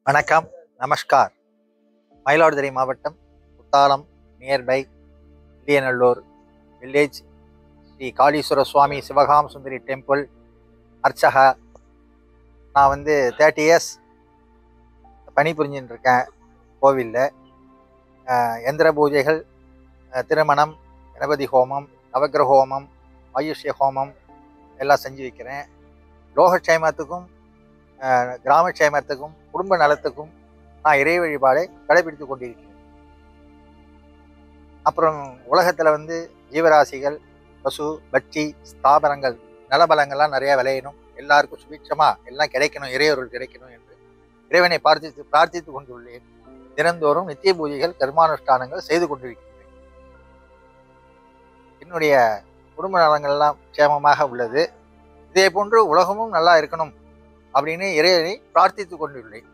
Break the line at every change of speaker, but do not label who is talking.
வணக்கம், நமஸ்கார். மயிலாடுதுறை மாவட்டம் Kuthalam nearby இல்லியநல்லூர் village Sri Kaleeswara சுவாமி சிவகாம் சுந்தரி temple archaka. நான் 30 இயர்ஸ் பணி புரிஞ்சுட்டு இருக்கேன் கோவிலில். எந்திர பூஜைகள், திருமணம், கணபதி ஹோமம், நவக்கிரக ஹோமம், ஆயுஷ்ய ஹோமம் எல்லாம் செஞ்சு வைக்கிறேன். லோகக்ஷேமத்துக்கும் கிராமக்ஷேமத்துக்கும் குடும்ப நலத்துக்கும் நான் இறை வழிபாடை கடைபிடித்து கொண்டிருக்கிறேன். அப்புறம் உலகத்தில் ஜீவராசிகள், பசு, பட்சி, ஸ்தாபனங்கள், நலபலங்கள்லாம் நிறையா விளையணும், எல்லாருக்கும் சுபிட்சமாக எல்லாம் கிடைக்கணும், இறையொருள் கிடைக்கணும் என்று இறைவனை பிரார்த்தித்து கொண்டுள்ளேன். தினந்தோறும் நித்திய பூஜைகள், கர்மானுஷ்டானங்கள் செய்து கொண்டிருக்கின்றேன். என்னுடைய குடும்ப நலங்கள்லாம் க்ஷேமமாக உள்ளது. இதே போன்று உலகமும் நல்லா இருக்கணும் அப்படின்னு இறைவனை பிரார்த்தித்து கொண்டுள்ளேன்.